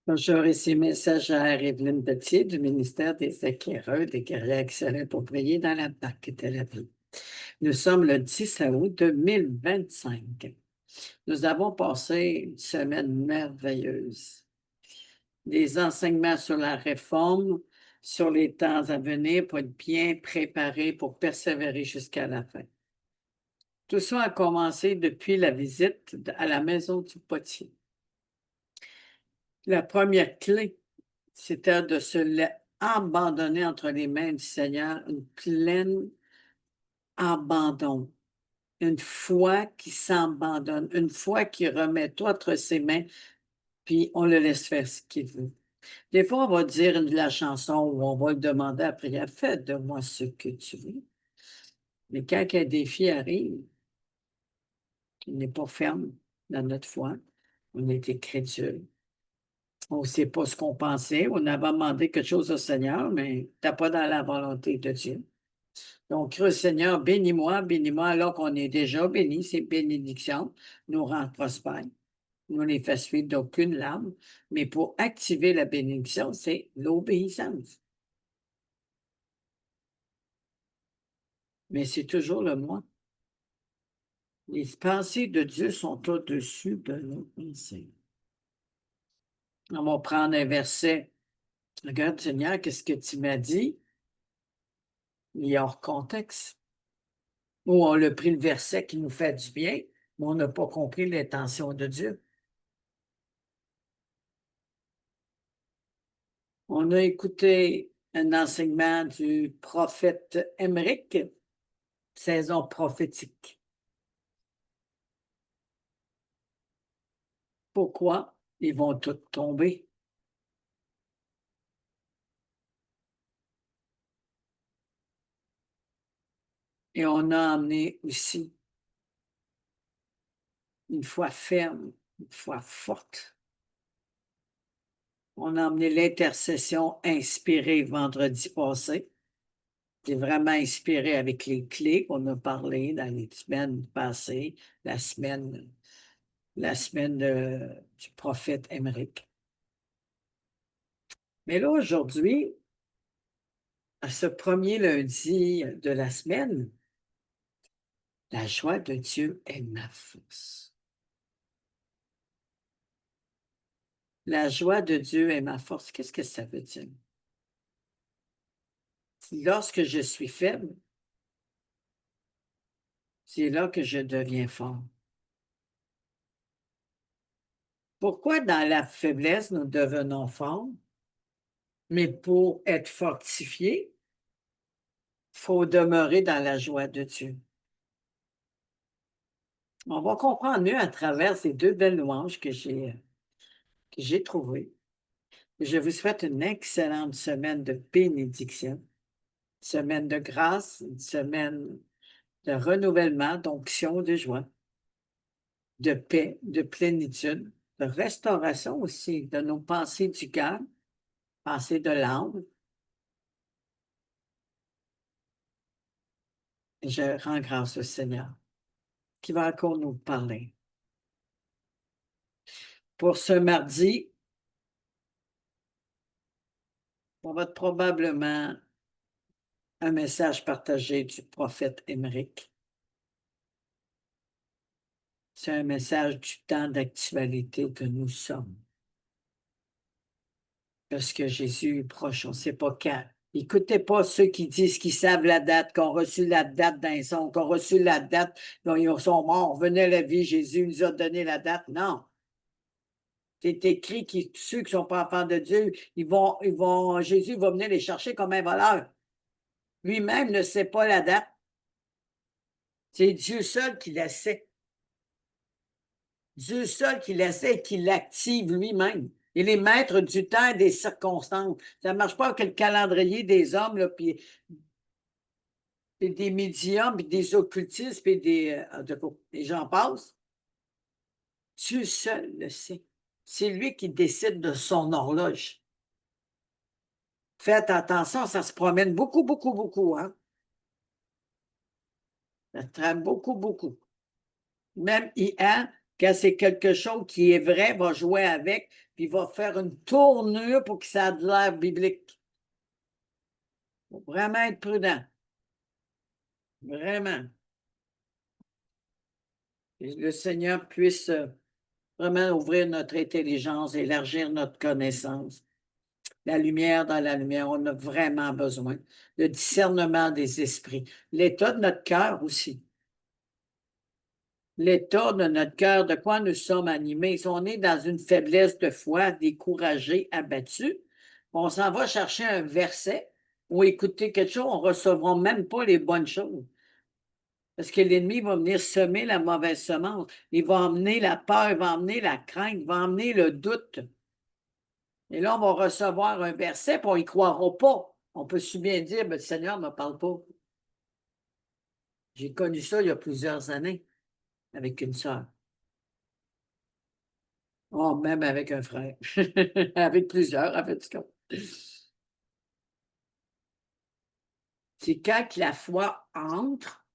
Bonjour, ici messagère Evelyne Pelletier du ministère des Acquéreurs des guerriers excellents pour prier dans la PAC Tel Aviv. Nous sommes le 10 août 2025. Nous avons passé une semaine merveilleuse. Des enseignements sur la réforme, sur les temps à venir pour être bien préparé pour persévérer jusqu'à la fin. Tout ça a commencé depuis la visite à la maison du potier. La première clé, c'était de abandonner entre les mains du Seigneur, une pleine abandon, une foi qui s'abandonne, une foi qui remet tout entre ses mains, puis on le laisse faire ce qu'il veut. Des fois, on va dire la chanson ou on va le demander à prière, fais de moi ce que tu veux. Mais quand un défi arrive, il n'est pas ferme dans notre foi, on est crédule. On ne sait pas ce qu'on pensait. On avait demandé quelque chose au Seigneur, mais tu n'es pas dans la volonté de Dieu. Donc, Seigneur, bénis-moi, alors qu'on est déjà béni, ces bénédictions nous rendent prospères, nous les fait suivre d'aucune larme. Mais pour activer la bénédiction, c'est l'obéissance. Mais c'est toujours le moi. Les pensées de Dieu sont au-dessus de nos pensées. On va prendre un verset. Regarde, Seigneur, qu'est-ce que tu m'as dit? Il est hors contexte. Ou on a pris le verset qui nous fait du bien, mais on n'a pas compris l'intention de Dieu. On a écouté un enseignement du prophète Émeric, saison prophétique. Pourquoi ils vont tous tomber? Et on a amené aussi une foi ferme, une foi forte. On a amené l'intercession inspirée vendredi passé. C'est vraiment inspiré avec les clés qu'on a parlé dans les semaines passées, la semaine du prophète Émeric. Mais là, aujourd'hui, à ce premier lundi de la semaine, la joie de Dieu est ma force. La joie de Dieu est ma force. Qu'est-ce que ça veut dire? Lorsque je suis faible, c'est là que je deviens fort. Pourquoi dans la faiblesse nous devenons forts? Mais pour être fortifié, il faut demeurer dans la joie de Dieu. On va comprendre mieux à travers ces deux belles louanges que j'ai trouvées. Je vous souhaite une excellente semaine de bénédiction, semaine de grâce, une semaine de renouvellement, d'onction, de joie, de paix, de plénitude, de restauration aussi de nos pensées du cœur, pensées de l'âme. Et je rends grâce au Seigneur qui va encore nous parler. Pour ce mardi, on va probablement un message partagé du prophète Émeric. C'est un message du temps d'actualité que nous sommes. Parce que Jésus est proche, on ne sait pas quand. Écoutez pas ceux qui disent qu'ils savent la date, qu'on a reçu la date d'un son, qu'on a reçu la date, ils sont morts, venait à la vie, Jésus nous a donné la date. Non. C'est écrit que ceux qui ne sont pas enfants de Dieu, Jésus va venir les chercher comme un voleur. Lui-même ne sait pas la date. C'est Dieu seul qui la sait. Dieu seul qui la sait et qui l'active lui-même. Il est maître du temps et des circonstances. Ça ne marche pas avec le calendrier des hommes, là, puis des médiums, puis des occultistes, puis des j'en passe. Dieu seul le sait. C'est lui qui décide de son horloge. Faites attention, ça se promène beaucoup, beaucoup, beaucoup. Hein? Ça trame beaucoup, beaucoup. Même hier, Quand c'est quelque chose qui est vrai, va jouer avec, puis va faire une tournure pour que ça ait de l'air biblique. Il faut vraiment être prudent. Vraiment. Que le Seigneur puisse vraiment ouvrir notre intelligence, élargir notre connaissance. La lumière dans la lumière, on a vraiment besoin. Le discernement des esprits. L'état de notre cœur aussi. L'état de notre cœur, de quoi nous sommes animés. Si on est dans une faiblesse de foi, découragé, abattu, on s'en va chercher un verset ou écouter quelque chose, on ne recevra même pas les bonnes choses. Parce que l'ennemi va venir semer la mauvaise semence. Il va emmener la peur, il va emmener la crainte, il va emmener le doute. Et là, on va recevoir un verset, puis on n'y croira pas. On peut si bien dire, ben, le Seigneur ne me parle pas. J'ai connu ça il y a plusieurs années avec une sœur. Oh, même avec un frère. Avec plusieurs, en fait. C'est quand la foi entre,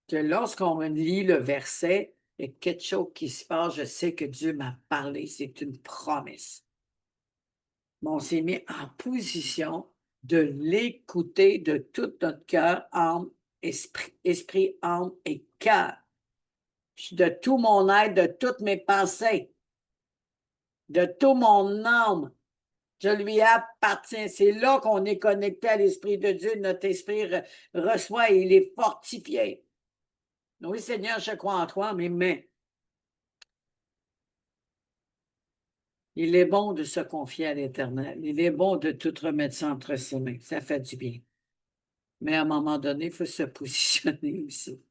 que lorsqu'on lit le verset, il y a quelque chose qui se passe. Je sais que Dieu m'a parlé. C'est une promesse. Mais on s'est mis en position de l'écouter de tout notre cœur, âme, esprit, âme et cœur. De tout mon être, de toutes mes pensées, de tout mon âme. Je lui appartiens. C'est là qu'on est connecté à l'Esprit de Dieu. Notre esprit reçoit et il est fortifié. Oui, Seigneur, je crois en toi, mais il est bon de se confier à l'Éternel. Il est bon de tout remettre ça entre ses mains. Ça fait du bien. Mais à un moment donné, il faut se positionner aussi.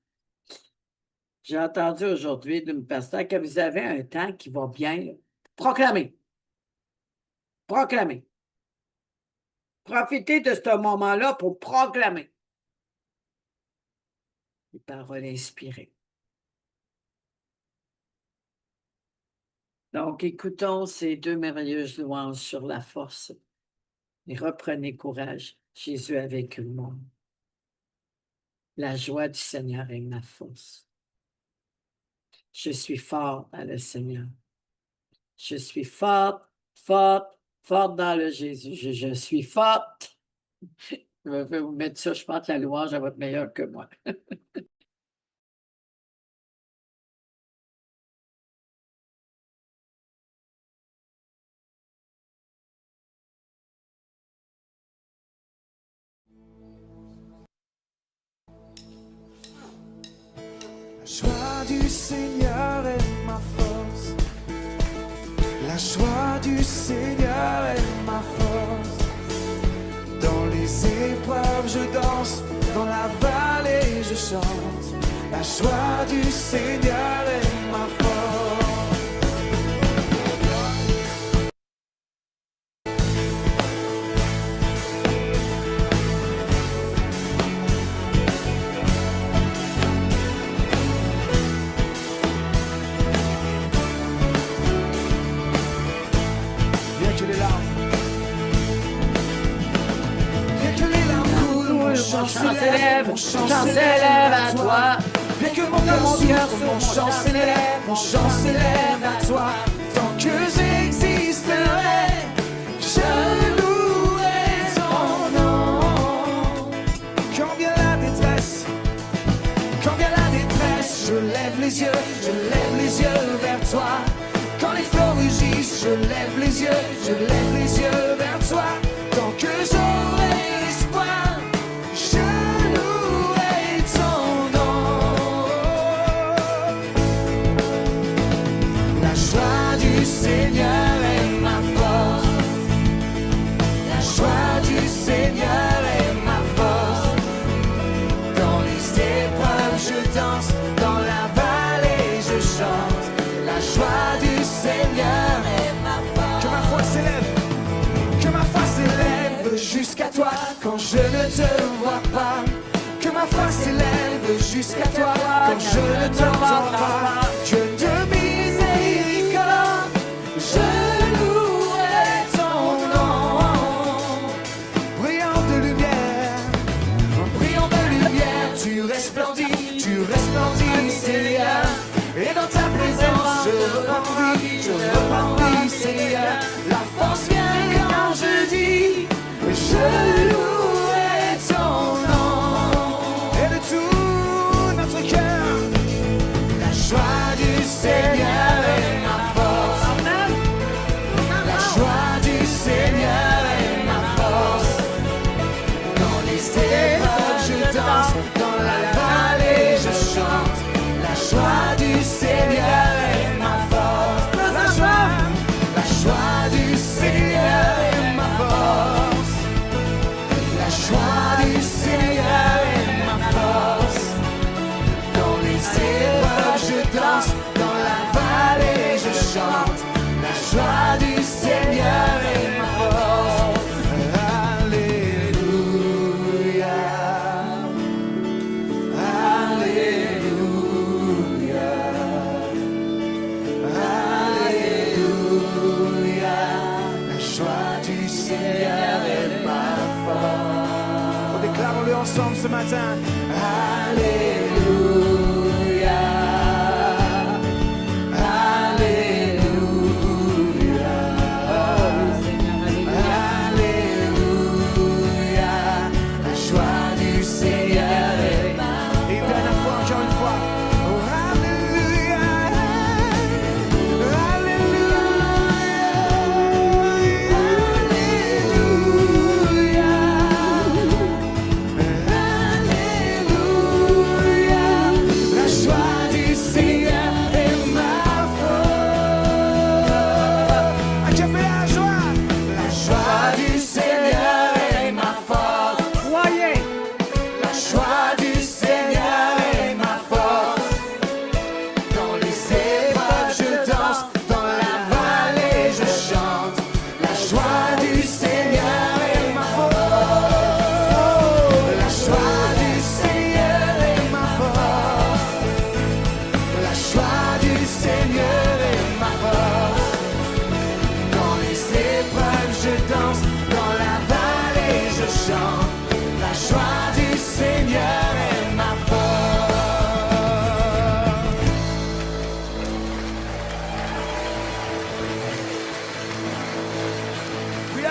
J'ai entendu aujourd'hui d'une pasteur que vous avez un temps qui va bien. Là. Proclamez. Proclamez. Profitez de ce moment-là pour proclamer. Les paroles inspirées. Donc, écoutons ces deux merveilleuses louanges sur la force. Et reprenez courage. Jésus a vaincu le monde. La joie du Seigneur est ma force. Je suis fort dans le Seigneur. Je suis forte, forte, forte dans le Jésus. Je suis forte. Je vais vous mettre ça, je pense que la louange va être meilleure que moi. La joie du Seigneur est ma force. La joie du Seigneur est ma force. Dans les épreuves, je danse. Dans la vallée, je chante. La joie du Seigneur est ma force. Mon chant s'élève à toi. Bien que mon cœur souffre, mon chant s'élève à toi. Tant que j'existerai, je louerai ton nom. Quand vient la détresse, je lève les yeux vers toi. Quand les flots rugissent, je lève les yeux vers toi. Tant que j'aurai l'espoir, je louerai ton nom. La joie du Seigneur est ma force. La joie du Seigneur est ma force. Dans les épreuves, je danse. Dans la vallée, je chante. La joie du Seigneur est ma force. Que ma foi s'élève. Que ma foi s'élève jusqu'à toi quand je ne te vois pas. Que ma foi s'élève jusqu'à toi quand je ne te vois pas. Dieu de miséricorde, je louerai ton nom. Brillant de lumière, tu resplendis, Seigneur. Et dans je reprendrai, Seigneur. La force vient quand je dis, je louerai ton nom. Et de tout notre cœur, la joie du Seigneur est ma force. La joie du Seigneur est ma force. Dans les épreuves je danse, dans la vallée je chante. La joie du Seigneur est ma force. La joie du Seigneur est ma force. La joie du Seigneur est ma force. Dans les épreuves je danse, dans la vallée je chante. La joie du Seigneur est ma force. Alléluia. Alléluia. Alléluia. La joie du Seigneur est ma force. Déclarons-le ensemble ce matin. Alléluia.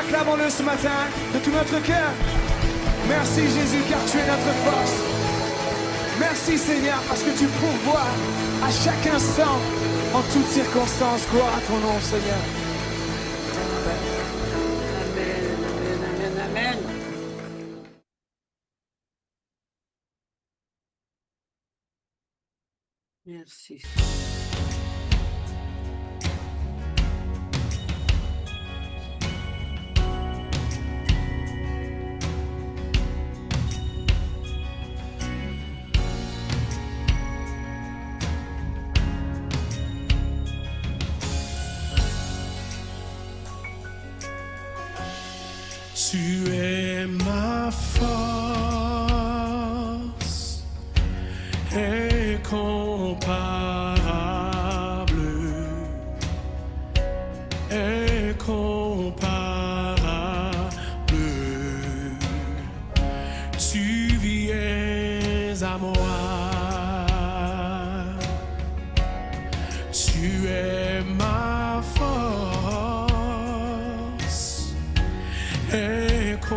Acclamons-le ce matin de tout notre cœur. Merci Jésus car tu es notre force. Merci Seigneur parce que tu pourvois à chaque instant, en toutes circonstances. Gloire à ton nom Seigneur. Amen, amen, amen, amen. Merci. Tu es ma force incomparable, incomparable. Tu viens à moi, tu es ma force incomparable,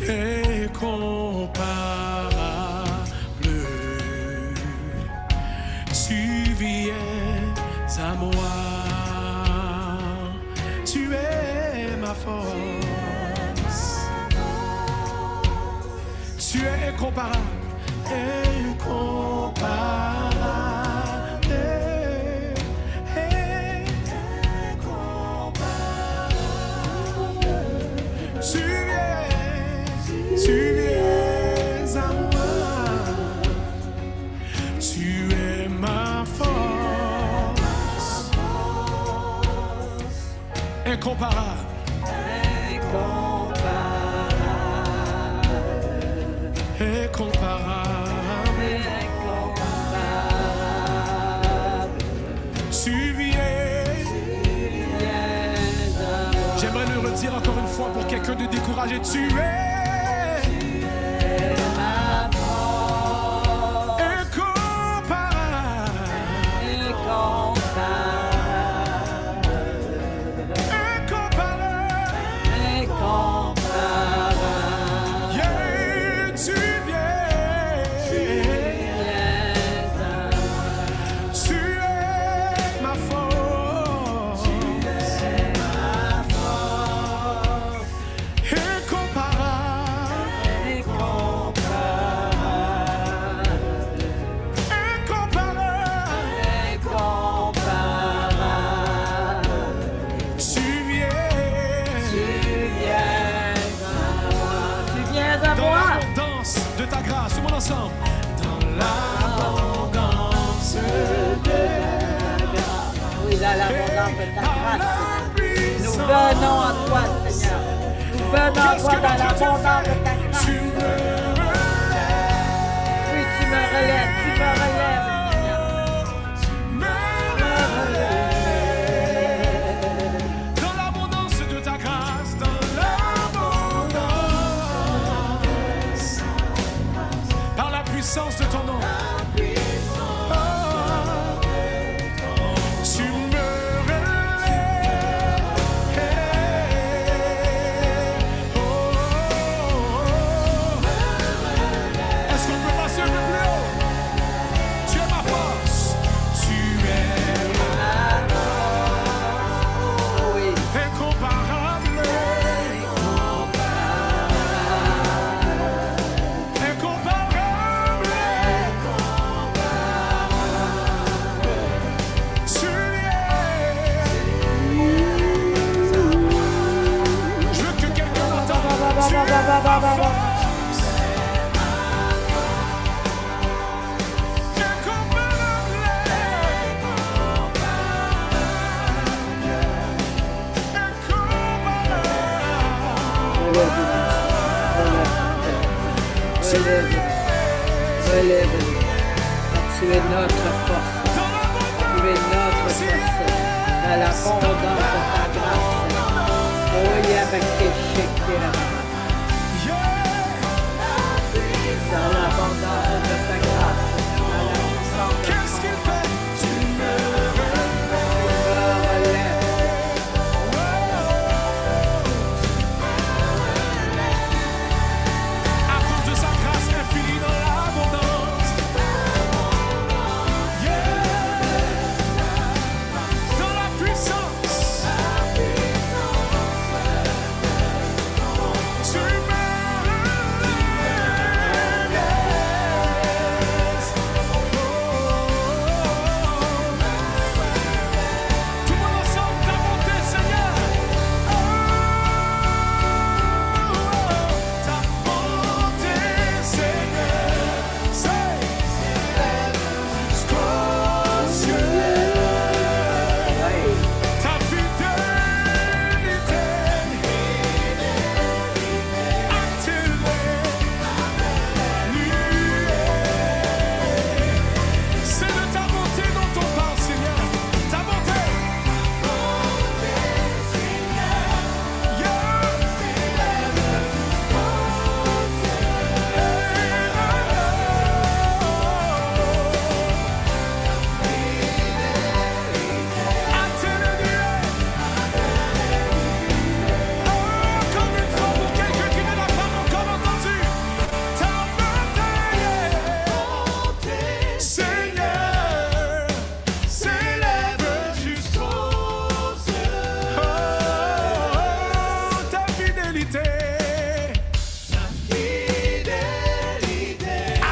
incomparable. Tu viens à moi, tu es ma force, tu es incomparable, incomparable. Tu viens à moi, tu es ma force, incomparable, incomparable, tu viens. J'aimerais le redire encore une fois pour quelqu'un de découragé, tu es. Incomparable. de ta grâce, Seigneur. Nous venons à toi, Seigneur. Nous venons à toi dans l'abondance de ta grâce. Oui, tu me relèves, Seigneur. Dans l'abondance de ta grâce, dans l'abondance, par la puissance de ton nom. Tu me relèves. Est-ce qu'on peut passer un peu plus haut? Tu es ma force. Tu es Oui. incomparable. Incomparable. Tu es. Je veux que quelqu'un m'entende. Tu es ma force. Relève-nous. Tu es notre force. Tu es notre force. Dans l'abondance de ta grâce. Oh, Yabakeshekera. Dans l'abondance de ta grâce. Dans la puissance de Qu'est-ce qu'il fait? Tu me relève. à cause de sa grâce infinie dans l'abondance. Dans la puissance. Tu me laisses. Tout le monde ensemble, ta bonté, Seigneur. Ta bonté, Seigneur, s'élève jusqu'aux cieux. Ta fidélité attelée. C'est de ta bonté dont on parle, Seigneur. Ta bonté. Comme une fois pour quelqu'un qui ne l'a pas encore entendu. Ta bonté, Seigneur, s'élève jusqu'aux cieux. Oh, ta fidélité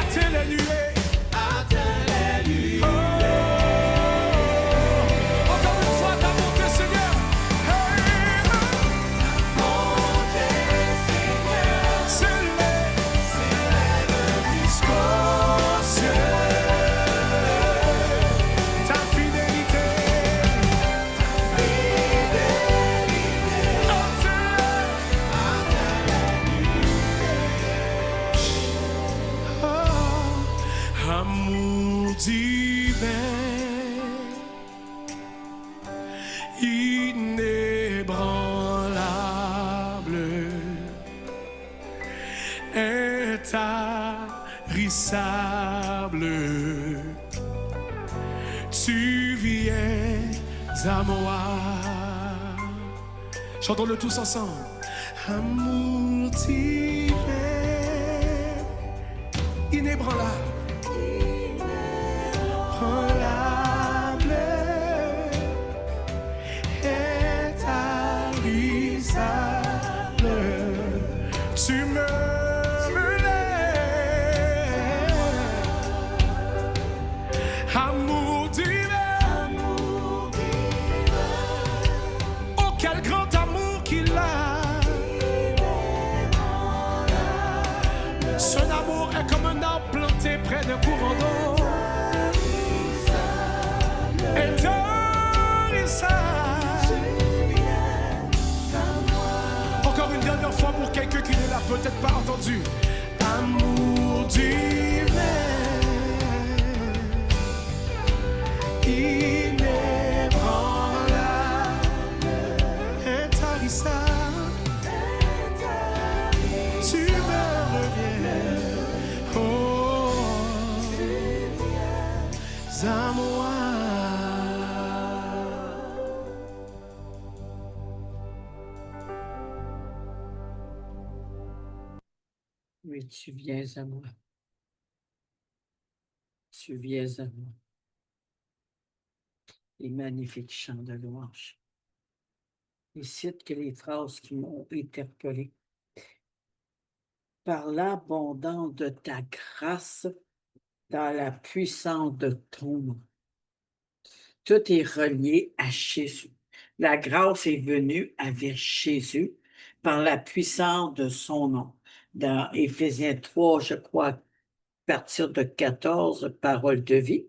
atténuée. Oh, encore une fois, ta bonté, Seigneur. S'élève jusqu'aux cieux. Ta fidélité attelée. Amour divin, inébranlable, intarissable, tu viens à moi. Chantons-le tous ensemble. Amour divin, inébranlable. Inébranlable, intarissable, tu me relèves. Amour divin, oh quel grand amour qu'il a. Son amour est comme un arbre planté près inébranlable, intarissable, tu me reviens, oh, à moi. Oui, tu viens à moi. Tu viens à moi. Les magnifiques chants de louange. Je cite que les phrases qui m'ont interpellé. Par l'abondance de ta grâce, dans la puissance de ton nom. Tout est relié à Jésus. La grâce est venue avec Jésus par la puissance de son nom. Dans Éphésiens 3, je crois, à partir de 14, paroles de vie.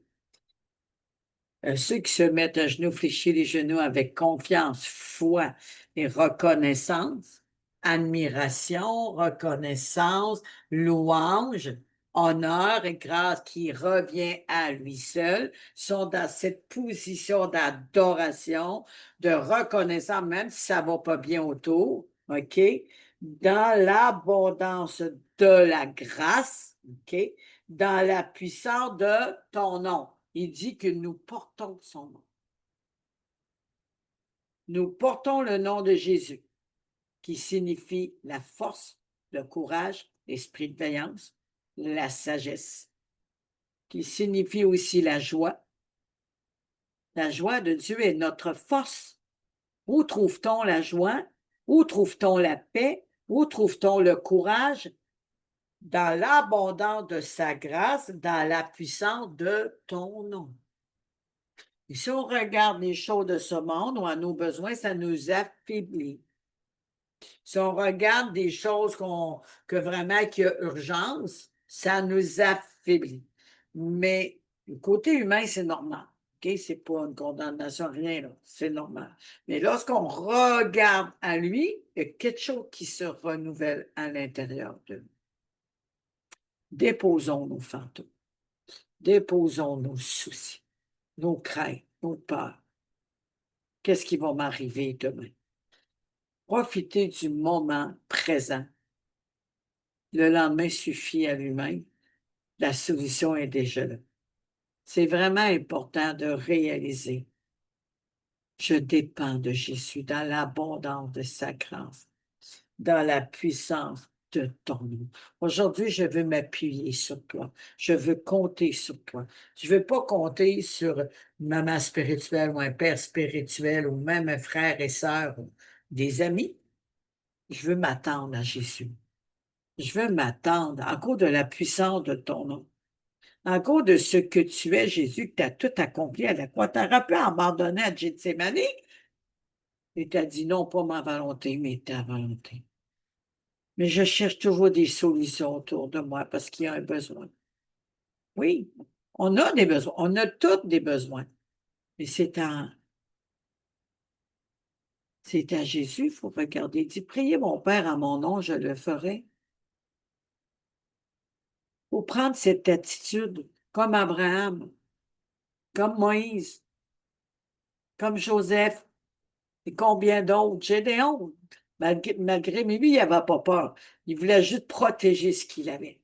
Ceux qui se mettent à genoux, fléchir les genoux avec confiance, foi et reconnaissance, admiration, reconnaissance, louange, honneur et grâce qui revient à lui seul, sont dans cette position d'adoration, de reconnaissance, même si ça va pas bien autour, OK? Dans l'abondance de la grâce, OK? Dans la puissance de ton nom. Il dit que nous portons son nom. Nous portons le nom de Jésus, qui signifie la force, le courage, l'esprit de vaillance, la sagesse, qui signifie aussi la joie. La joie de Dieu est notre force. Où trouve-t-on la joie? Où trouve-t-on la paix? Où trouve-t-on le courage? Dans l'abondance de sa grâce, dans la puissance de ton nom. Et si on regarde les choses de ce monde ou à nos besoins, ça nous affaiblit. Si on regarde des choses que vraiment qu'il y a urgence, ça nous affaiblit. Mais le côté humain, c'est normal. OK? C'est pas une condamnation, rien, là. C'est normal. Mais lorsqu'on regarde à lui, il y a quelque chose qui se renouvelle à l'intérieur de nous. Déposons nos fantômes. Déposons nos soucis, nos craintes, nos peurs. Qu'est-ce qui va m'arriver demain? Profitez du moment présent. Le lendemain suffit à lui-même. La solution est déjà là. C'est vraiment important de réaliser. Je dépends de Jésus dans l'abondance de sa grâce, dans la puissance de ton nom. Aujourd'hui, je veux m'appuyer sur toi. Je veux compter sur toi. Je ne veux pas compter sur une maman spirituelle ou un père spirituel ou même un frère et sœur ou des amis. Je veux m'attendre à Jésus. Je veux m'attendre à cause de la puissance de ton nom. À cause de ce que tu es, Jésus, que tu as tout accompli à la croix. Tu aurais pu abandonner à Gethsémani et tu as dit non, pas ma volonté, mais ta volonté. Mais je cherche toujours des solutions autour de moi parce qu'il y a un besoin. Oui, on a des besoins. On a tous des besoins. Mais c'est à Jésus, il faut regarder. Il dit, priez mon Père à mon nom, je le ferai. Il faut prendre cette attitude comme Abraham, comme Moïse, comme Joseph et combien d'autres. Gédéon, malgré, mais lui, il n'avait pas peur. Il voulait juste protéger ce qu'il avait.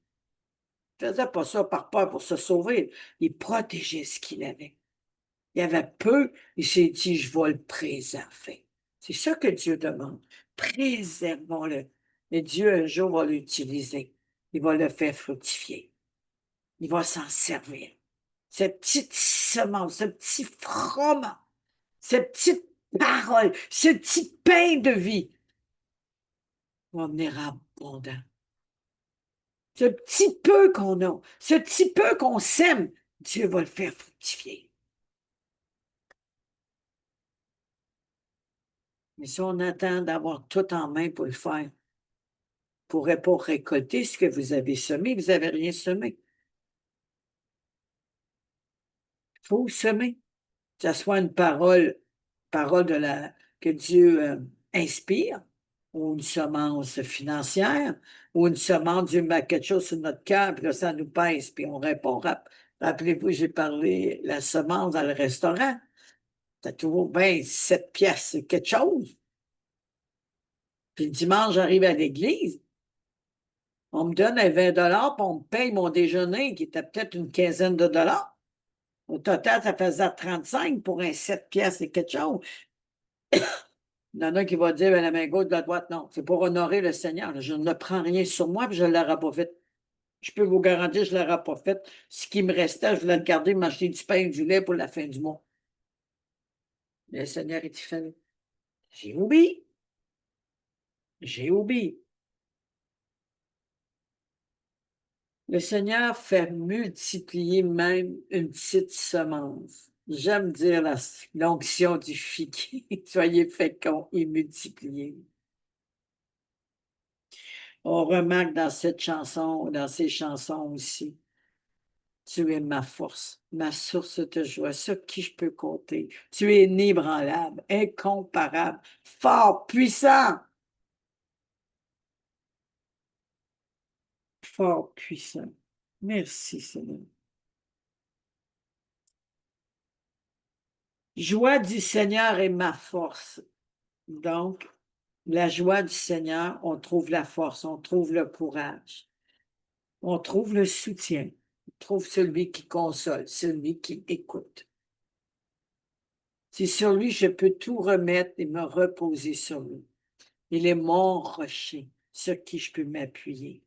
Il ne faisait pas ça par peur pour se sauver. Il protégeait ce qu'il avait. Il avait peu, il s'est dit, je vais le préserver. C'est ça que Dieu demande. Préservons-le. Et Dieu, un jour, va l'utiliser. Il va le faire fructifier. Il va s'en servir. Cette petite semence, ce petit froment, cette petite parole, ce petit pain de vie va venir abondant. Ce petit peu qu'on a, ce petit peu qu'on sème, Dieu va le faire fructifier. Mais si on attend d'avoir tout en main pour le faire, vous ne pourrez pas récolter ce que vous avez semé, vous n'avez rien semé. Il faut semer. Que ce soit une parole que Dieu inspire, ou une semence financière, ou une semence, Dieu met quelque chose sur notre cœur, puis là, ça nous pèse, puis on répond Rappelez-vous, j'ai parlé la semence dans le restaurant. C'était toujours bien 7 piastres, c'est quelque chose. Puis le dimanche, j'arrive à l'église. On me donne un 20 puis on me paye mon déjeuner, qui était peut-être une quinzaine de dollars. Au total, ça faisait 35 pour un 7 piastres et quelque chose. Il y en a qui vont dire, ben, la main gauche de la droite, non. C'est pour honorer le Seigneur. Je ne prends rien sur moi, puis je ne l'aurai pas fait. Je peux vous garantir que je ne l'aurai pas fait. Ce qui me restait, je voulais le garder, m'acheter du pain et du lait pour la fin du mois. Le Seigneur est fait. J'ai oublié. J'ai oublié. Le Seigneur fait multiplier même une petite semence. J'aime dire l'onction du figuier. Soyez féconds et multipliez. On remarque dans cette chanson, dans ces chansons aussi, tu es ma force, ma source de joie, sur qui je peux compter. Tu es inébranlable, incomparable, fort, puissant. Fort, puissant. Merci, Seigneur. Joie du Seigneur est ma force. Donc, la joie du Seigneur, on trouve la force, on trouve le courage, on trouve le soutien, on trouve celui qui console, celui qui écoute. C'est sur lui que je peux tout remettre et me reposer sur lui. Il est mon rocher sur qui je peux m'appuyer.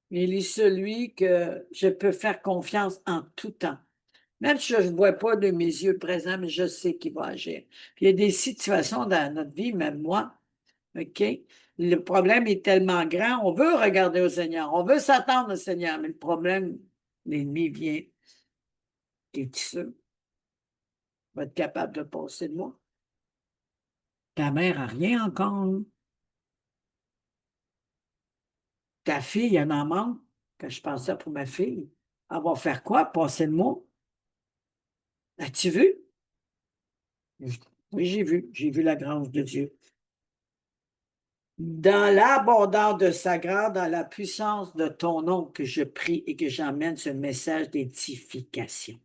Il est celui que je peux faire confiance en tout temps. Même si je ne vois pas de mes yeux présents, mais je sais qu'il va agir. Puis il y a des situations dans notre vie, même moi, OK? Le problème est tellement grand, on veut regarder au Seigneur, on veut s'attendre au Seigneur, mais le problème, l'ennemi vient. Es-tu sûr? Va être capable de passer de moi. Ta mère n'a rien encore. Ta fille, elle en manque, que je pensais pour ma fille. Elle va faire quoi? Passer de moi? As-tu vu? Oui, j'ai vu. J'ai vu la grâce de Dieu. Dans l'abondance de sa grâce, dans la puissance de ton nom, que je prie et que j'emmène ce message d'édification.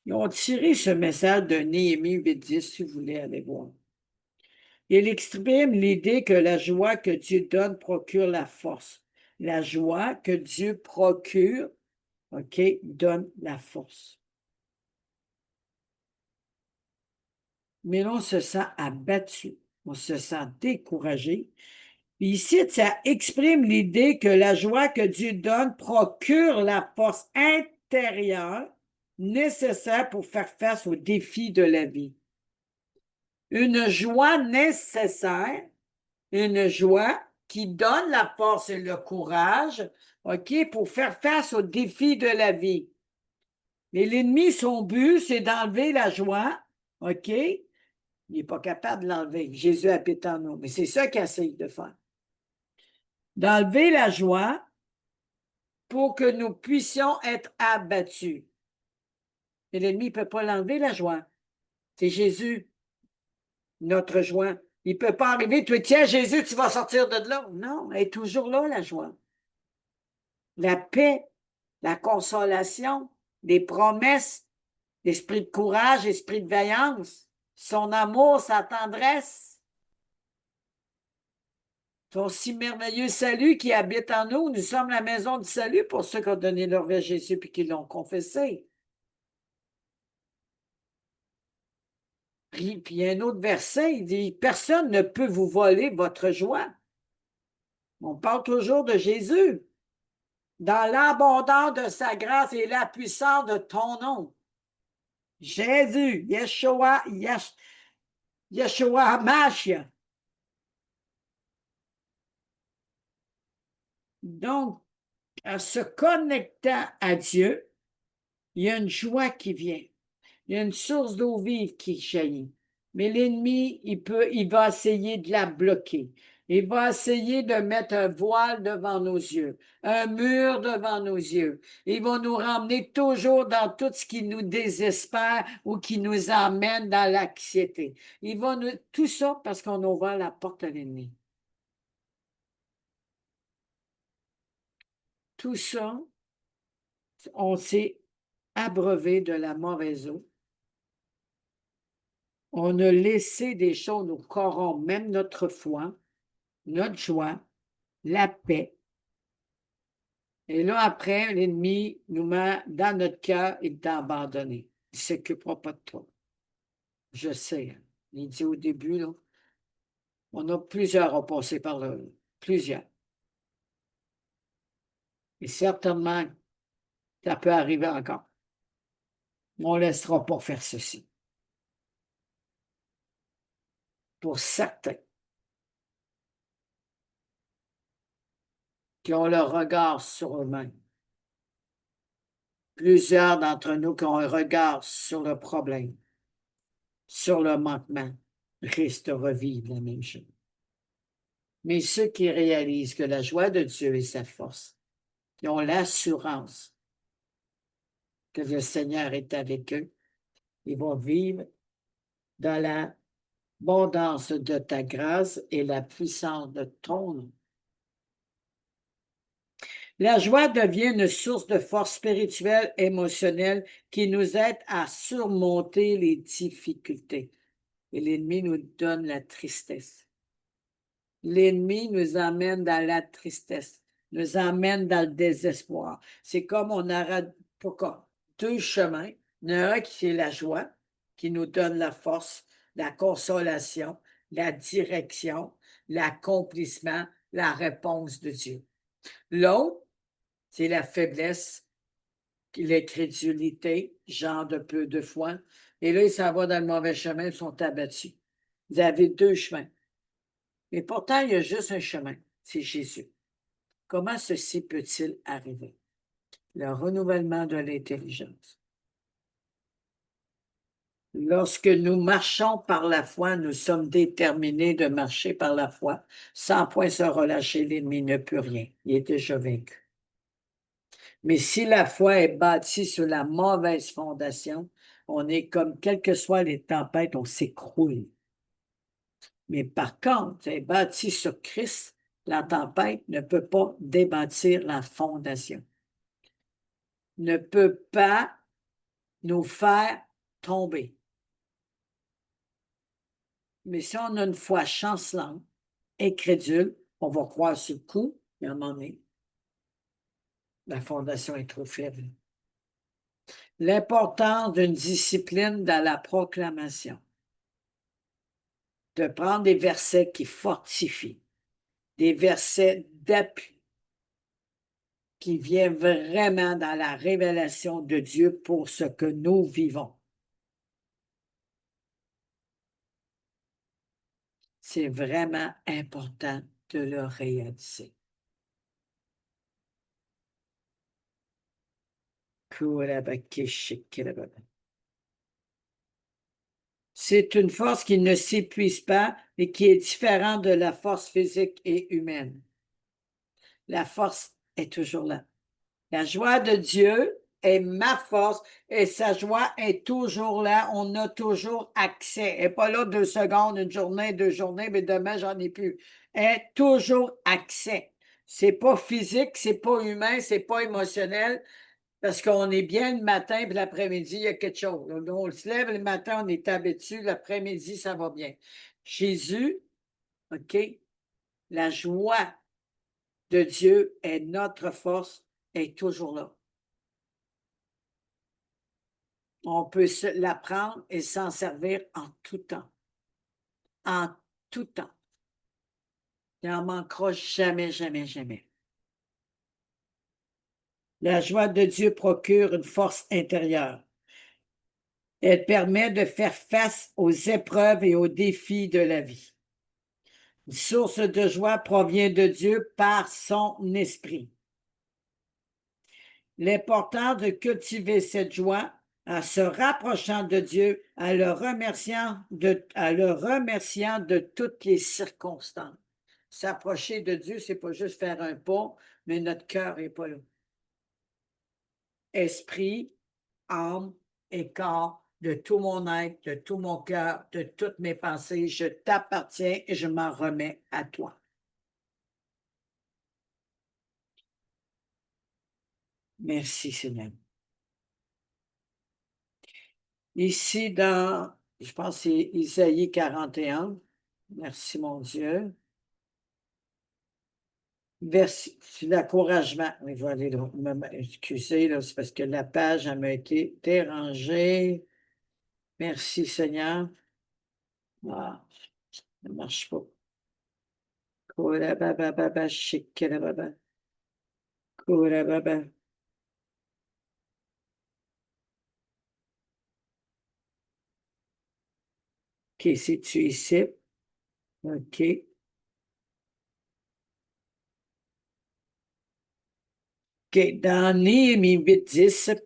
Ils ont tiré ce message de Néhémie 8:10, si vous voulez aller voir. Il exprime l'idée que la joie que Dieu donne procure la force. La joie que Dieu procure, OK, donne la force. Mais là, on se sent abattu, on se sent découragé. Puis ici, ça exprime l'idée que la joie que Dieu donne procure la force intérieure nécessaire pour faire face aux défis de la vie. Une joie nécessaire, une joie qui donne la force et le courage, OK, pour faire face aux défis de la vie. Mais l'ennemi, son but, c'est d'enlever la joie, OK? Il n'est pas capable de l'enlever. Jésus habite en nous. Mais c'est ça qu'il essaye de faire. D'enlever la joie pour que nous puissions être abattus. Et l'ennemi ne peut pas l'enlever, la joie. C'est Jésus, notre joie. Il ne peut pas arriver, tu tiens, Jésus, tu vas sortir de là. Non, elle est toujours là, la joie. La paix, la consolation, les promesses, l'esprit de courage, l'esprit de vaillance, son amour, sa tendresse, son si merveilleux salut qui habite en nous. Nous sommes la maison du salut pour ceux qui ont donné leur vie à Jésus et qui l'ont confessé. Puis il y a un autre verset, il dit, personne ne peut vous voler votre joie. On parle toujours de Jésus. Dans l'abondance de sa grâce et la puissance de ton nom. Jésus, Yeshua, Yeshua HaMashiach. Donc, en se connectant à Dieu, il y a une joie qui vient. Il y a une source d'eau vive qui jaillit. Mais l'ennemi, il va essayer de la bloquer. Il va essayer de mettre un voile devant nos yeux, un mur devant nos yeux. Il va nous ramener toujours dans tout ce qui nous désespère ou qui nous emmène dans l'anxiété. Tout ça parce qu'on a ouvert la porte à l'ennemi. Tout ça, on s'est abreuvé de la mauvaise eau. On a laissé des choses nous corrompre, même notre foi, notre joie, la paix. Et là, après, l'ennemi nous met dans notre cœur, il t'a abandonné. Il ne s'occupera pas de toi. Je sais. Hein. Il dit au début, là, on a plusieurs ont passé par là. Plusieurs. Et certainement, ça peut arriver encore. On ne laissera pas faire ceci. Pour certains qui ont le regard sur eux-mêmes. Plusieurs d'entre nous qui ont un regard sur le problème, sur le manquement, risquent de revivre la même chose. Mais ceux qui réalisent que la joie de Dieu est sa force, qui ont l'assurance que le Seigneur est avec eux, ils vont vivre dans l'abondance de ta grâce et la puissance de ton nom. La joie devient une source de force spirituelle, émotionnelle qui nous aide à surmonter les difficultés. Et l'ennemi nous donne la tristesse. L'ennemi nous emmène dans la tristesse, nous emmène dans le désespoir. C'est comme on aura pourquoi? Deux chemins. Il y en a un qui est la joie, qui nous donne la force, la consolation, la direction, l'accomplissement, la réponse de Dieu. L'autre, c'est la faiblesse, l'incrédulité, genre de peu de foi. Et là, ils s'en vont dans le mauvais chemin, ils sont abattus. Vous avez deux chemins. Et pourtant, il y a juste un chemin, c'est Jésus. Comment ceci peut-il arriver? Le renouvellement de l'intelligence. Lorsque nous marchons par la foi, nous sommes déterminés de marcher par la foi. Sans point se relâcher, l'ennemi ne peut rien. Il est déjà vaincu. Mais si la foi est bâtie sur la mauvaise fondation, on est comme, quelles que soient les tempêtes, on s'écroule. Mais par contre, c'est bâti sur Christ, la tempête ne peut pas débâtir la fondation. Ne peut pas nous faire tomber. Mais si on a une foi chancelante, incrédule, on va croire sur le coup, et à un moment donné, la fondation est trop faible. L'importance d'une discipline dans la proclamation. De prendre des versets qui fortifient, des versets d'appui, qui viennent vraiment dans la révélation de Dieu pour ce que nous vivons. C'est vraiment important de le réaliser. C'est une force qui ne s'épuise pas et qui est différente de la force physique et humaine. La force est toujours là. La joie de Dieu est ma force et sa joie est toujours là. On a toujours accès. Elle n'est pas là 2 secondes, une journée, 2 journées, mais demain, j'en ai plus. Elle a toujours accès. C'est pas physique, c'est pas humain, c'est pas émotionnel. Parce qu'on est bien le matin, puis l'après-midi, il y a quelque chose. On se lève le matin, on est abattu, l'après-midi, ça va bien. Jésus, OK, la joie de Dieu est notre force, est toujours là. On peut l'apprendre et s'en servir en tout temps. En tout temps. Il n'en manquera jamais, jamais, jamais. La joie de Dieu procure une force intérieure. Elle permet de faire face aux épreuves et aux défis de la vie. Une source de joie provient de Dieu par son esprit. L'important de cultiver cette joie en se rapprochant de Dieu, en le remerciant de toutes les circonstances. S'approcher de Dieu, c'est pas juste faire un pas, mais notre cœur n'est pas là. Esprit, âme et corps, de tout mon être, de tout mon cœur, de toutes mes pensées, je t'appartiens et je m'en remets à toi. Merci, Seigneur. Ici, dans, je pense que c'est Isaïe 41. Merci, mon Dieu. Verset, c'est l'encouragement. Oui, je vais aller excusez, là, c'est parce que la page, elle m'a été dérangée. Merci, Seigneur. Ah, ça ne marche pas. Kourabababa, shikarababa. Kourababa. OK, c'est-tu ici? OK. OK, dans Néhémie 8:10,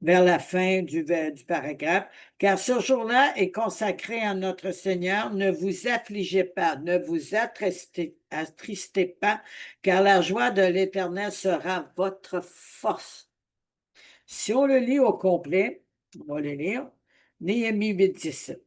vers la fin du paragraphe, car ce jour-là est consacré à notre Seigneur, ne vous affligez pas, ne vous attristez pas, car la joie de l'Éternel sera votre force. Si on le lit au complet, on va le lire, Néhémie 8:10.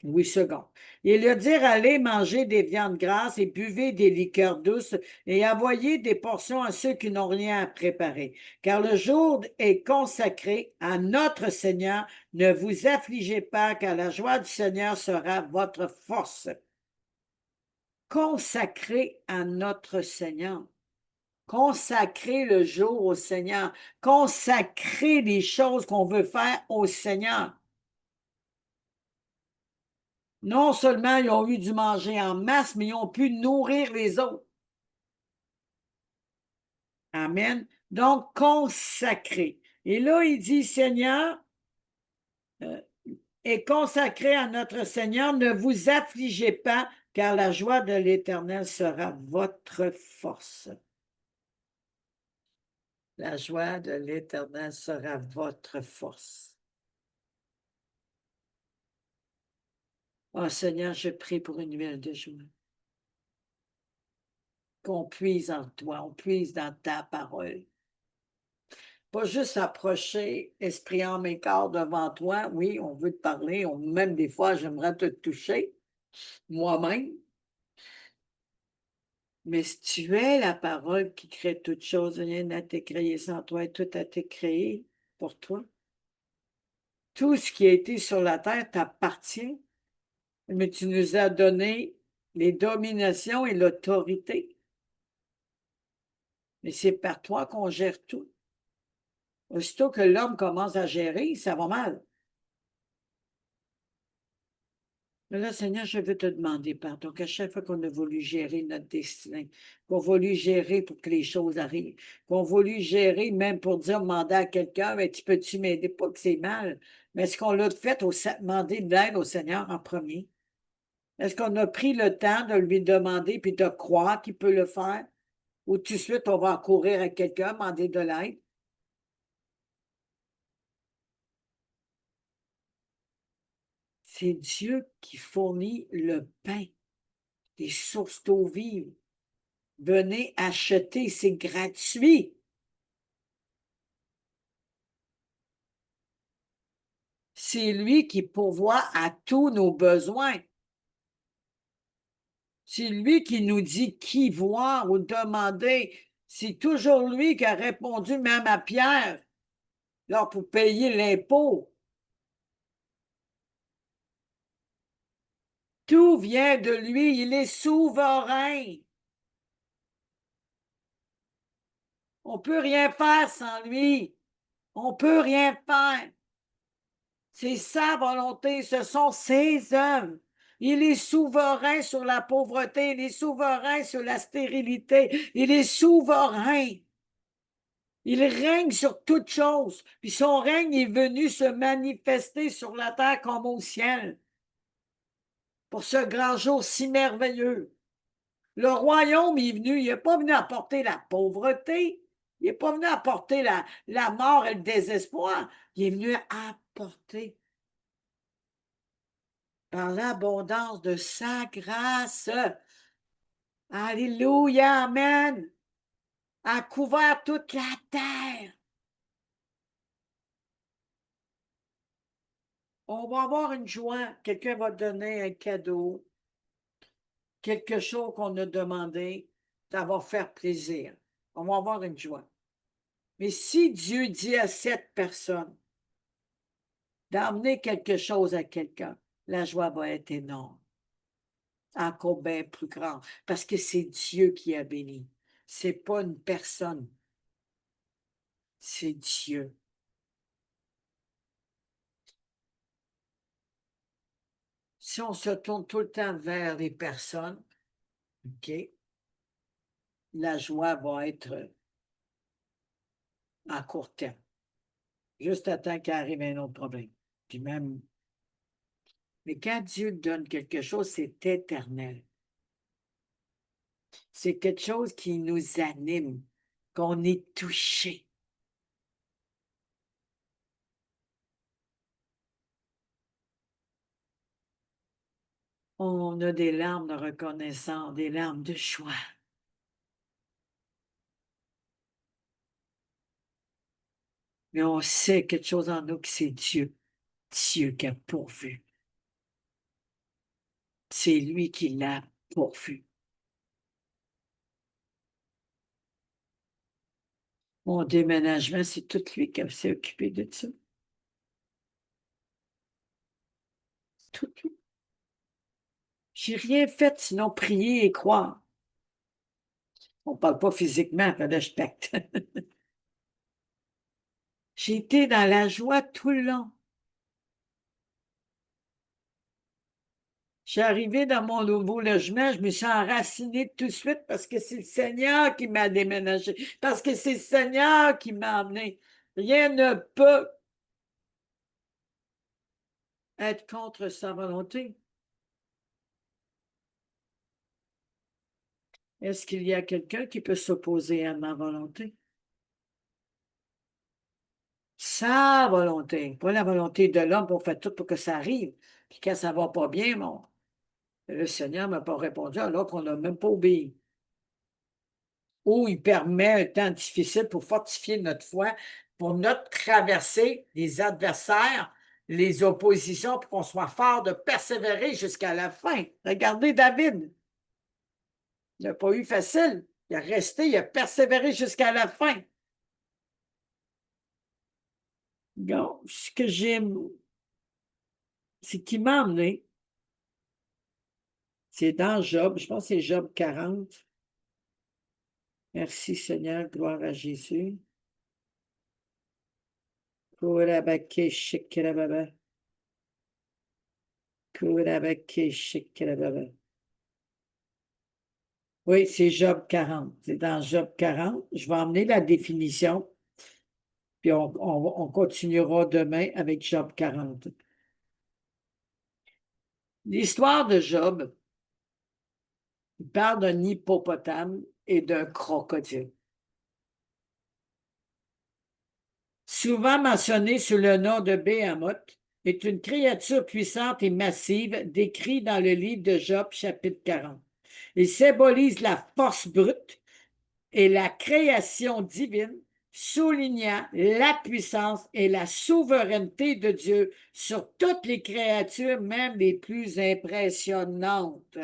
8 secondes. Et leur dire, allez manger des viandes grasses et buvez des liqueurs douces et envoyez des portions à ceux qui n'ont rien à préparer. Car le jour est consacré à notre Seigneur. Ne vous affligez pas, car la joie du Seigneur sera votre force. Consacré à notre Seigneur. Consacrer le jour au Seigneur. Consacrer les choses qu'on veut faire au Seigneur. Non seulement ils ont eu du manger en masse, mais ils ont pu nourrir les autres. Amen. Donc, consacré. Et là, il dit, Seigneur, est consacré à notre Seigneur, ne vous affligez pas, car la joie de l'Éternel sera votre force. La joie de l'Éternel sera votre force. Oh Seigneur, je prie pour une nouvelle de joie. Qu'on puise en toi, on puise dans ta parole. Pas juste approcher esprit, âme et corps devant toi. Oui, on veut te parler. Même des fois, j'aimerais te toucher, moi-même. Mais si tu es la parole qui crée toutes choses, rien n'a été créé sans toi et tout a été créé pour toi. Tout ce qui a été sur la terre t'appartient, mais tu nous as donné les dominations et l'autorité. Mais c'est par toi qu'on gère tout. Aussitôt que l'homme commence à gérer, ça va mal. Mais là, Seigneur, je veux te demander pardon, qu'à chaque fois qu'on a voulu gérer notre destin, qu'on a voulu gérer pour que les choses arrivent, qu'on a voulu gérer même pour dire, demander à quelqu'un, mais tu peux-tu m'aider? Pas que c'est mal, mais est-ce qu'on l'a fait demander de l'aide au Seigneur en premier? Est-ce qu'on a pris le temps de lui demander puis de croire qu'il peut le faire? Ou tout de suite, on va courir à quelqu'un, demander de l'aide? C'est Dieu qui fournit le pain, les sources d'eau vive. Venez acheter, c'est gratuit. C'est lui qui pourvoit à tous nos besoins. C'est lui qui nous dit qui voir ou demander. C'est toujours lui qui a répondu même à Pierre, là, pour payer l'impôt. Tout vient de lui, il est souverain. On ne peut rien faire sans lui. On ne peut rien faire. C'est sa volonté, ce sont ses œuvres. Il est souverain sur la pauvreté, il est souverain sur la stérilité, il est souverain. Il règne sur toutes choses, puis son règne est venu se manifester sur la terre comme au ciel pour ce grand jour si merveilleux. Le royaume est venu, il n'est pas venu apporter la pauvreté, il n'est pas venu apporter la mort et le désespoir, il est venu apporter par l'abondance de sa grâce. Alléluia, amen. A couvert toute la terre. On va avoir une joie. Quelqu'un va donner un cadeau. Quelque chose qu'on a demandé. Ça va faire plaisir. On va avoir une joie. Mais si Dieu dit à cette personne d'emmener quelque chose à quelqu'un, la joie va être énorme, encore bien plus grande, parce que c'est Dieu qui a béni. C'est pas une personne, c'est Dieu. Si on se tourne tout le temps vers les personnes, OK, la joie va être à court terme, juste à temps qu'arrive un autre problème. Puis même, mais quand Dieu donne quelque chose, c'est éternel. C'est quelque chose qui nous anime, qu'on est touché. On a des larmes de reconnaissance, des larmes de joie. Mais on sait quelque chose en nous que c'est Dieu. Dieu qui a pourvu. C'est lui qui l'a pourvu. Mon déménagement, c'est tout lui qui s'est occupé de ça. Tout lui. J'ai rien fait sinon prier et croire. On ne parle pas physiquement, fallait que je pacte. J'ai été dans la joie tout le long. Je suis arrivée dans mon nouveau logement, je me suis enracinée tout de suite parce que c'est le Seigneur qui m'a déménagé, parce que c'est le Seigneur qui m'a emmené. Rien ne peut être contre sa volonté. Est-ce qu'il y a quelqu'un qui peut s'opposer à ma volonté? Sa volonté, pas la volonté de l'homme pour faire tout pour que ça arrive. Puis quand ça va pas bien, le Seigneur ne m'a pas répondu alors qu'on n'a même pas obéi. Ou il permet un temps difficile pour fortifier notre foi, pour notre traversée des adversaires, les oppositions, pour qu'on soit fort de persévérer jusqu'à la fin. Regardez David. Il n'a pas eu facile. Il a resté, il a persévéré jusqu'à la fin. Donc, ce que j'aime, c'est qu'il m'a emmené. C'est dans Job, je pense que c'est Job 40. Merci Seigneur, gloire à Jésus. Kourabake shikirababa. Kourabake shikirababa. Oui, c'est Job 40. C'est dans Job 40. Je vais emmener la définition, puis on continuera demain avec Job 40. L'histoire de Job, il parle d'un hippopotame et d'un crocodile. Souvent mentionné sous le nom de Béhémoth, est une créature puissante et massive décrite dans le livre de Job, chapitre 40. Il symbolise la force brute et la création divine, soulignant la puissance et la souveraineté de Dieu sur toutes les créatures, même les plus impressionnantes.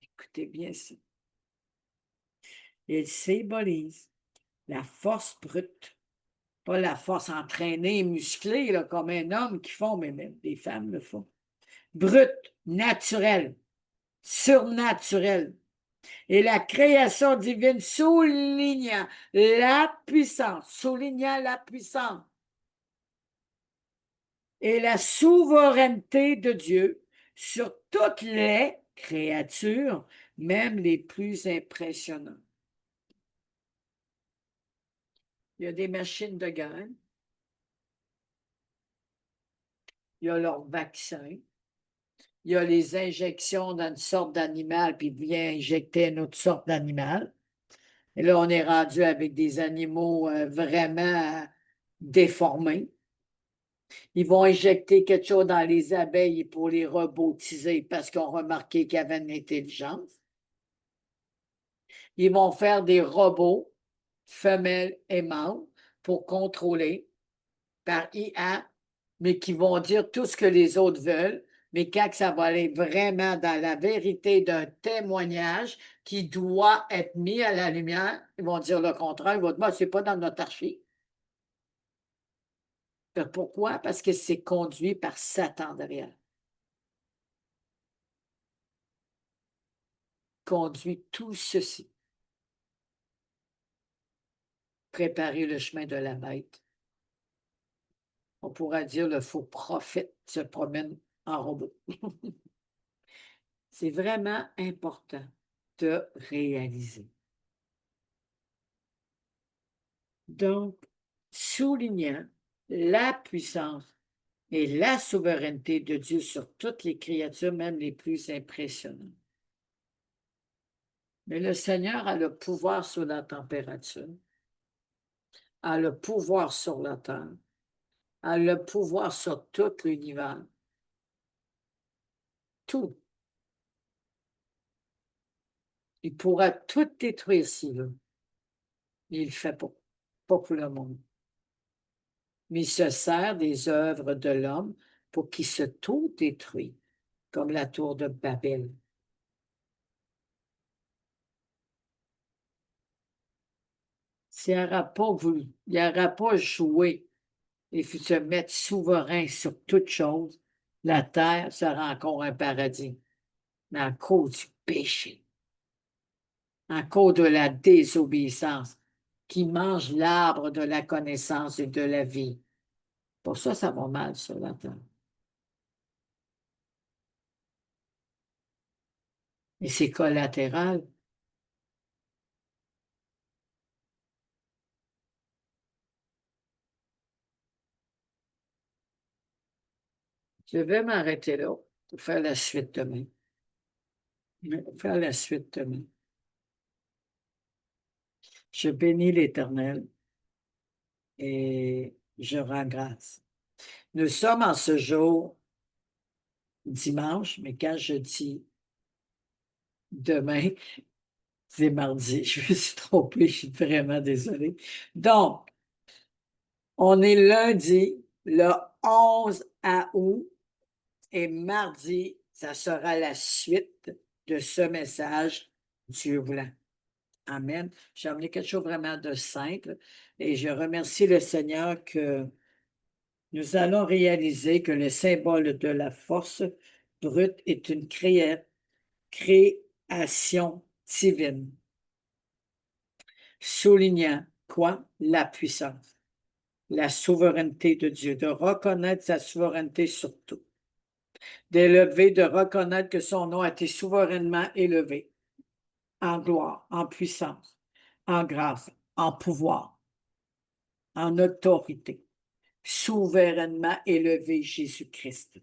Écoutez bien ça. Il symbolise la force brute, pas la force entraînée, musclée, là, comme un homme qui font, mais même des femmes le font. Brute, naturelle, surnaturelle. Et la création divine soulignant la puissance, et la souveraineté de Dieu sur toutes les créatures, même les plus impressionnantes. Il y a des machines de guerre, il y a leurs vaccins, il y a les injections dans une sorte d'animal, puis il vient injecter une autre sorte d'animal. Et là, on est rendu avec des animaux vraiment déformés. Ils vont injecter quelque chose dans les abeilles pour les robotiser parce qu'ils ont remarqué qu'il y avait une intelligence. Ils vont faire des robots, femelles et mâles, pour contrôler par IA, mais qui vont dire tout ce que les autres veulent. Mais quand ça va aller vraiment dans la vérité d'un témoignage, qui doit être mis à la lumière, ils vont dire le contraire, ils vont dire, ben, c'est pas dans notre archive. Pourquoi? Parce que c'est conduit par Satan derrière. Conduit tout ceci. Préparer le chemin de la bête. On pourrait dire le faux prophète se promène en robot. C'est vraiment important de réaliser. Donc, soulignant la puissance et la souveraineté de Dieu sur toutes les créatures, même les plus impressionnantes. Mais le Seigneur a le pouvoir sur la température, a le pouvoir sur la terre, a le pouvoir sur tout l'univers. Tout. Il pourra tout détruire s'il veut. Mais il ne le fait pas. Pas pour le monde. Mais il se sert des œuvres de l'homme pour qu'il se tout détruise, comme la tour de Babel. S'il n'aura pas joué et se mettre souverain sur toute chose, la terre sera encore un paradis. Mais à cause du péché, à cause de la désobéissance, qui mange l'arbre de la connaissance et de la vie. Pour ça, ça va mal sur la terre. Et c'est collatéral. Je vais m'arrêter là pour faire la suite demain. Faire la suite demain. Je bénis l'Éternel et je rends grâce. Nous sommes en ce jour dimanche, mais quand je dis demain, c'est mardi. Je me suis trompée, je suis vraiment désolée. Donc, on est lundi, le 11 août, et mardi, ça sera la suite de ce message, Dieu voulant. Amen. J'ai amené quelque chose vraiment de simple et je remercie le Seigneur que nous allons réaliser que le symbole de la force brute est une création divine, soulignant quoi? La puissance, la souveraineté de Dieu, de reconnaître sa souveraineté sur tout, d'élever, de reconnaître que son nom a été souverainement élevé, en gloire, en puissance, en grâce, en pouvoir, en autorité, souverainement élevé Jésus-Christ.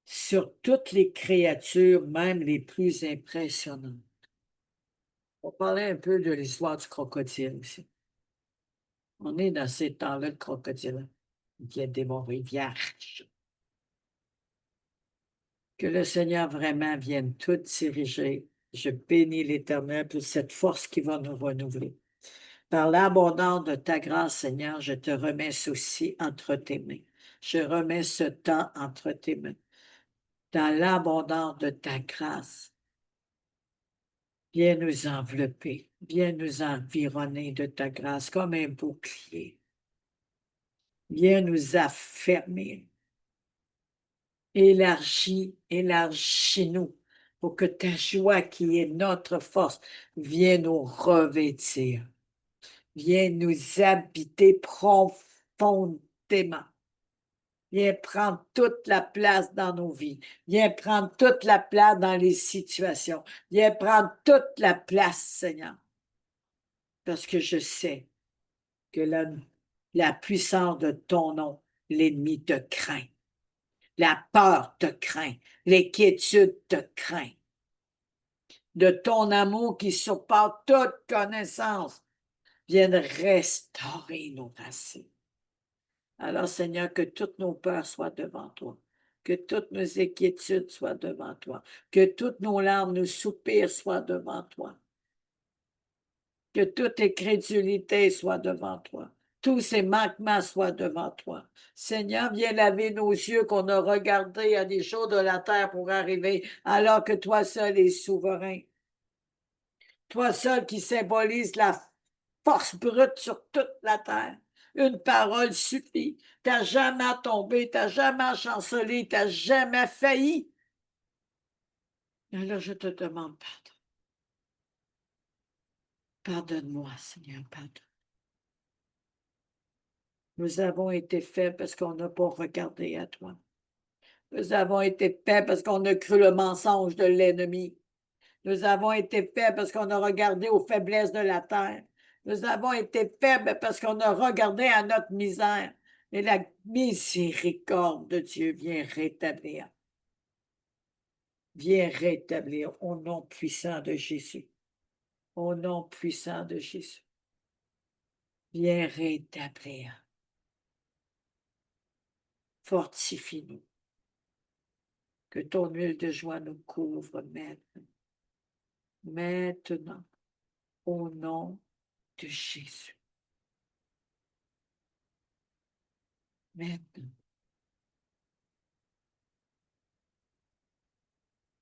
Sur toutes les créatures, même les plus impressionnantes. On va parler un peu de l'histoire du crocodile aussi. On est dans ces temps-là, le crocodile qui a dévoré vierge. Que le Seigneur vraiment vienne tout diriger. Je bénis l'Éternel pour cette force qui va nous renouveler. Par l'abondance de ta grâce, Seigneur, je te remets ceci entre tes mains. Je remets ce temps entre tes mains. Dans l'abondance de ta grâce, viens nous envelopper, viens nous environner de ta grâce comme un bouclier. Viens nous affermir. Élargis-nous pour que ta joie qui est notre force vienne nous revêtir. Viens nous habiter profondément. Viens prendre toute la place dans nos vies. Viens prendre toute la place dans les situations. Viens prendre toute la place, Seigneur. Parce que je sais que la puissance de ton nom, l'ennemi te craint. La peur te craint. L'inquiétude te craint. De ton amour qui surpasse toute connaissance, vienne restaurer nos racines. Alors, Seigneur, que toutes nos peurs soient devant toi, que toutes nos inquiétudes soient devant toi, que toutes nos larmes, nos soupirs soient devant toi, que toute incrédulité soit devant toi, tous ces manquements soient devant toi. Seigneur, viens laver nos yeux qu'on a regardé à des choses de la terre pour arriver, alors que toi seul es souverain. Toi seul qui symbolise la force brute sur toute la terre. Une parole suffit. T'as jamais tombé, t'as jamais chancelé, t'as jamais failli. Alors je te demande pardon. Pardonne-moi, Seigneur, pardonne. Nous avons été faits parce qu'on n'a pas regardé à toi. Nous avons été faits parce qu'on a cru le mensonge de l'ennemi. Nous avons été faits parce qu'on a regardé aux faiblesses de la terre. Nous avons été faibles parce qu'on a regardé à notre misère. Et la miséricorde de Dieu vient rétablir. Viens rétablir au nom puissant de Jésus. Au nom puissant de Jésus. Viens rétablir. Fortifie-nous. Que ton huile de joie nous couvre maintenant. Maintenant, au nom de Jésus. Maintenant.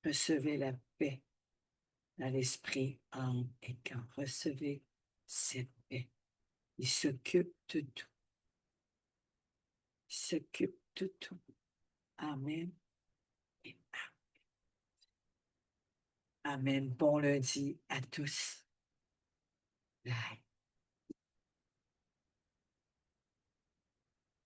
Recevez la paix dans l'esprit, âme et corps. Recevez cette paix. Il s'occupe de tout. Il s'occupe de tout. Amen. Et amen. Bon lundi à tous. Bye.